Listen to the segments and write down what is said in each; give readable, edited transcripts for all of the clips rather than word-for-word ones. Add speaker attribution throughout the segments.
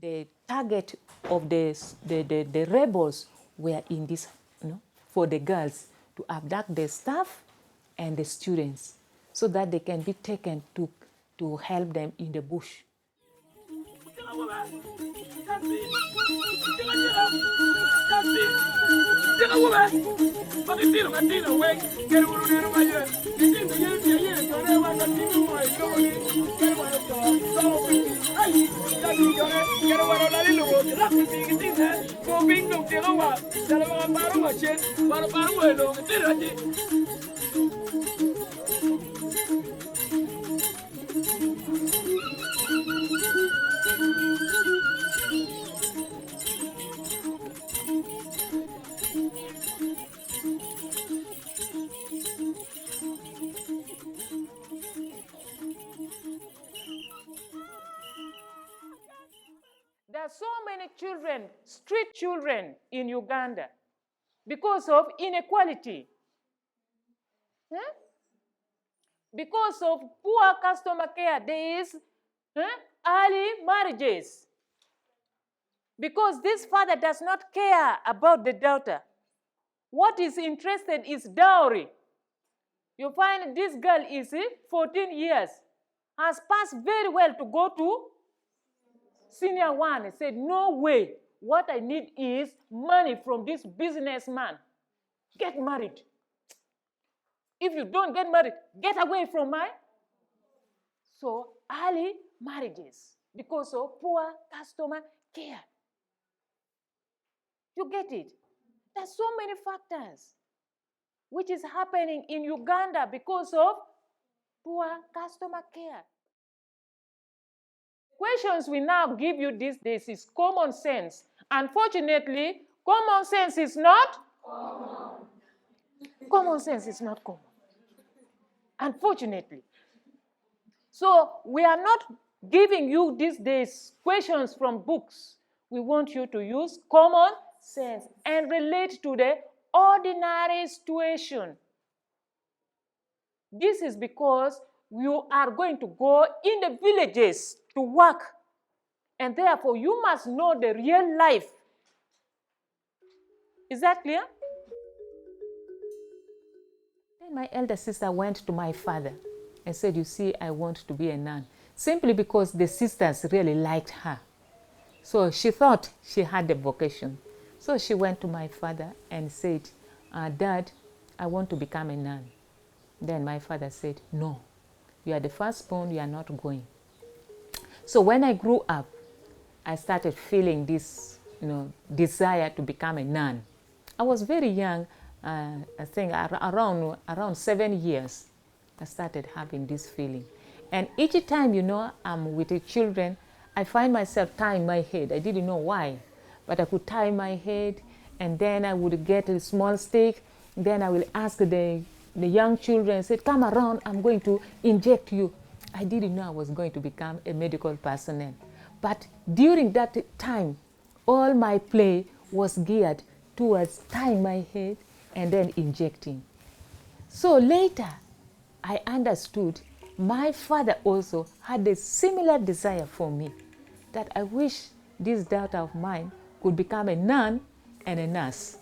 Speaker 1: the target of the rebels were in this, for the girls to abduct the staff and the students so that they can be taken to help them in the bush. There are so many children, street children in Uganda because of inequality. Because of poor customer care, there is early marriages. Because this father does not care about the daughter. What is interested is dowry. You find this girl is 14 years, has passed very well to go to senior one. He said, no way. What I need is money from this businessman. Get married. If you don't get married, get away from my. So early marriages because of poor customer care. You get it? There's so many factors which is happening in Uganda because of poor customer care. Questions we now give you these days is common sense. Unfortunately, common sense is not common. Common sense is not common. Unfortunately. So we are not giving you these days questions from books. We want you to use common sense and relate to the ordinary situation. This is because you are going to go in the villages to work, and therefore you must know the real life. Is that clear? Then my elder sister went to my father and said, you see, I want to be a nun. Simply because the sisters really liked her. So she thought she had a vocation. So she went to my father and said, Dad, I want to become a nun. Then my father said, no, you are the firstborn, you are not going. So when I grew up, I started feeling this, desire to become a nun. I was very young, I think around 7 years, I started having this feeling. And each time, I'm with the children, I find myself tying my head. I didn't know why, but I could tie my head, and then I would get a small stick. Then I will ask the young children, say, come around, I'm going to inject you. I didn't know I was going to become a medical personnel. But during that time, all my play was geared towards tying my head and then injecting. So later, I understood my father also had a similar desire for me, that I wish this daughter of mine could become a nun and a nurse.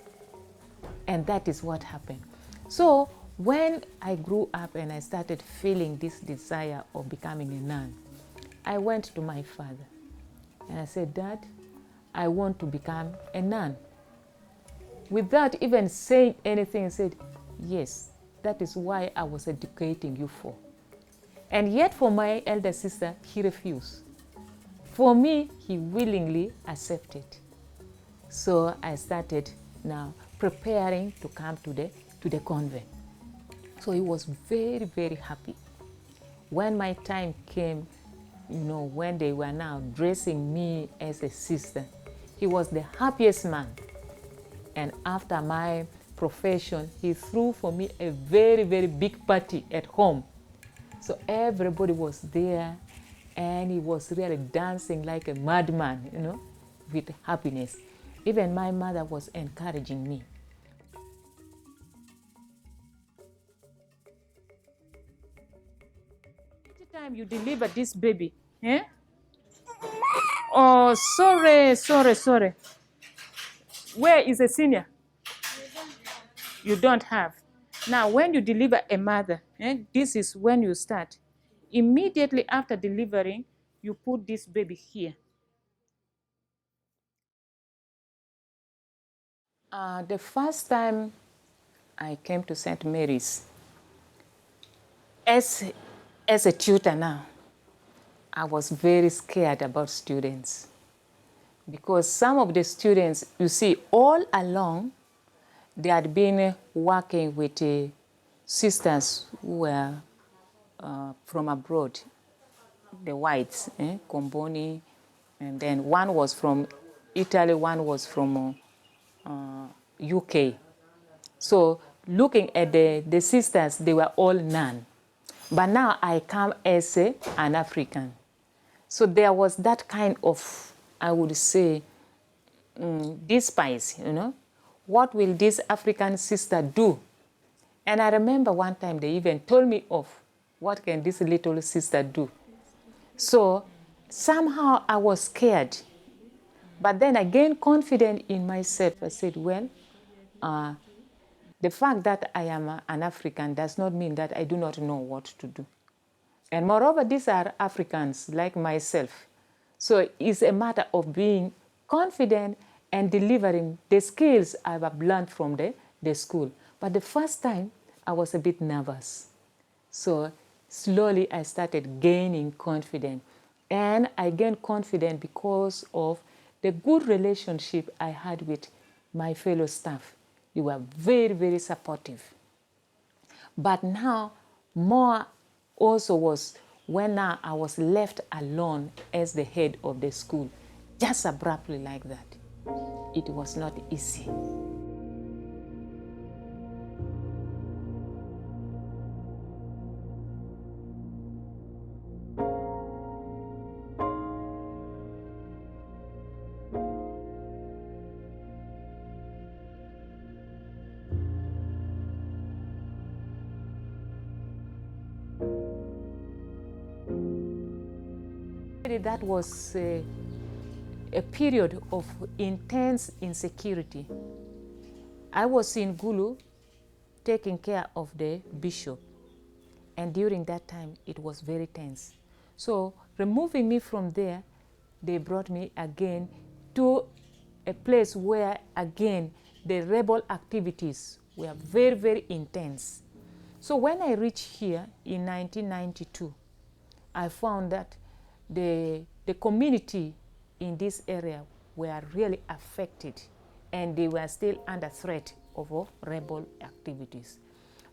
Speaker 1: And that is what happened. So when I grew up and I started feeling this desire of becoming a nun, I went to my father and I said, Dad, I want to become a nun. Without even saying anything, he said, yes, that is why I was educating you for. And yet for my elder sister, he refused. For me, he willingly accepted. So I started now preparing to come to the convent. So he was very, very happy. When my time came, when they were now dressing me as a sister, he was the happiest man. And after my profession, he threw for me a very, very big party at home. So everybody was there, and he was really dancing like a madman, with happiness. Even my mother was encouraging me. Each time you deliver this baby, Oh, sorry. Where is a senior? You don't have. Now, when you deliver a mother, this is when you start. Immediately after delivering, you put this baby here. The first time I came to St. Mary's, as a tutor now, I was very scared about students. Because some of the students, you see, all along, they had been working with sisters who were from abroad, the whites, Comboni, and then one was from Italy, one was from UK. So looking at the sisters, they were all nun. But now I come as an African. So there was that kind of, I would say, despise, What will this African sister do? And I remember one time they even told me off, what can this little sister do? So somehow I was scared. But then I gained confidence in myself. I said, well, the fact that I am an African does not mean that I do not know what to do. And moreover, these are Africans like myself. So it's a matter of being confident and delivering the skills I've learned from the school. But the first time, I was a bit nervous. So slowly I started gaining confidence. And I gained confidence because of the good relationship I had with my fellow staff. They were very, very supportive. But now, more also was when now I was left alone as the head of the school, just abruptly like that. It was not easy. That was a period of intense insecurity. I was in Gulu taking care of the bishop, and during that time it was very tense. So removing me from there, they brought me again to a place where again the rebel activities were very, very intense. So when I reached here in 1992, I found that the community in this area were really affected, and they were still under threat of rebel activities.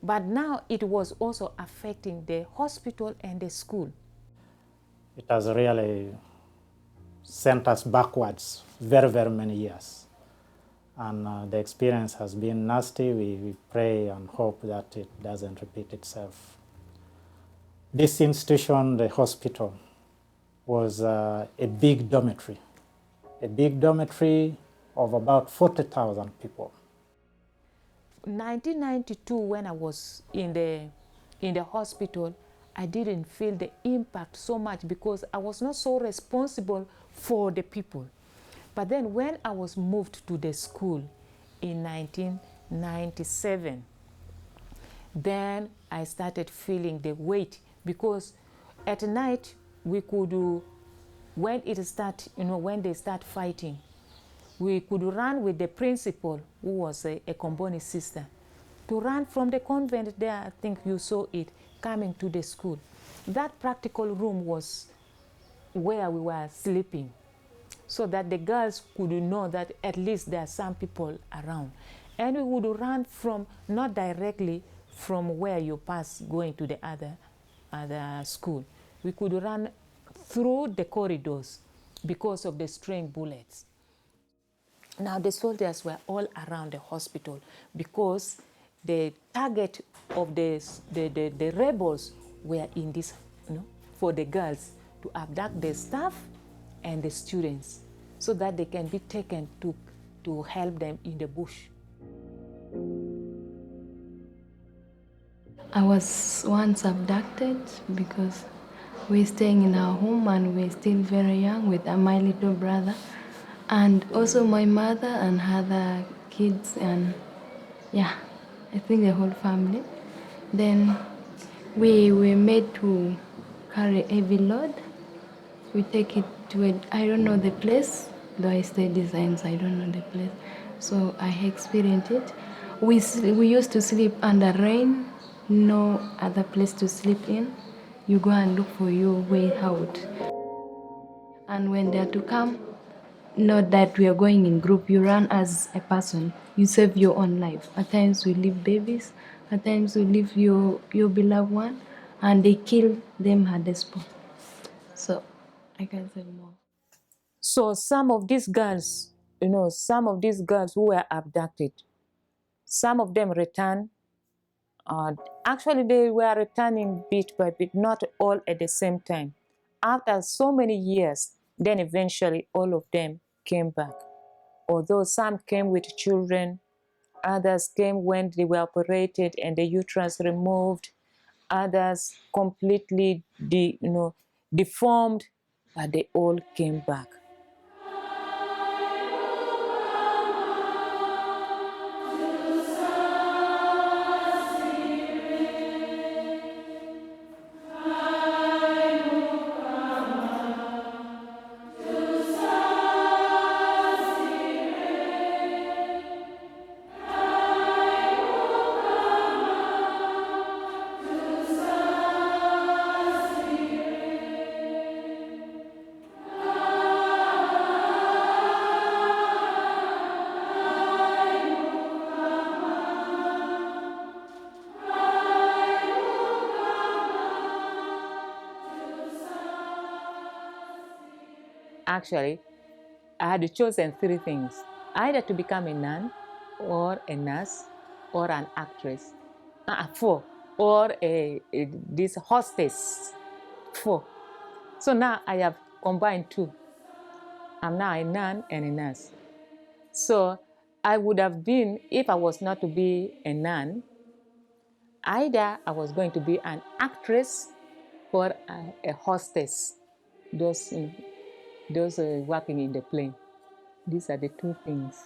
Speaker 1: But now it was also affecting the hospital and the school.
Speaker 2: It has really sent us backwards very, very many years. And the experience has been nasty. We pray and hope that it doesn't repeat itself. This institution, the hospital, was a big dormitory of about 40,000 people.
Speaker 1: 1992, when I was in the hospital, I didn't feel the impact so much because I was not so responsible for the people. But then when I was moved to the school in 1997, then I started feeling the weight, because at night we could do, when they start fighting, we could run with the principal, who was a Comboni sister, to run from the convent there. I think you saw it, coming to the school. That practical room was where we were sleeping, so that the girls could know that at least there are some people around. And we would run from, not directly from where you pass going to the other school. We could run through the corridors because of the string bullets. Now the soldiers were all around the hospital because the target of the rebels were in this, for the girls to abduct the staff and the students so that they can be taken to help them in the bush.
Speaker 3: I was once abducted because We're staying in our home and we're still very young with my little brother and also my mother and other kids and yeah, I think the whole family. Then we were made to carry heavy load. We take it to I don't know the place, though I study science, I don't know the place. So I experienced it. We used to sleep under rain, no other place to sleep in. You go and look for your way out. And when they are to come, not that we are going in group, you run as a person. You save your own life. At times we leave babies, at times we leave your beloved one, and they kill them at the spot. So I can say more.
Speaker 1: So some of these girls, some of these girls who were abducted, some of them returned. Actually, they were returning bit by bit, not all at the same time. After so many years, then eventually all of them came back. Although some came with children, others came when they were operated and the uterus removed, others completely deformed, but they all came back. Actually, I had chosen three things: either to become a nun, or a nurse, or an actress. Four, or this hostess. Four. So now I have combined two. I'm now a nun and a nurse. So I would have been, if I was not to be a nun, either I was going to be an actress or a hostess, those working in the plane. These are the two things.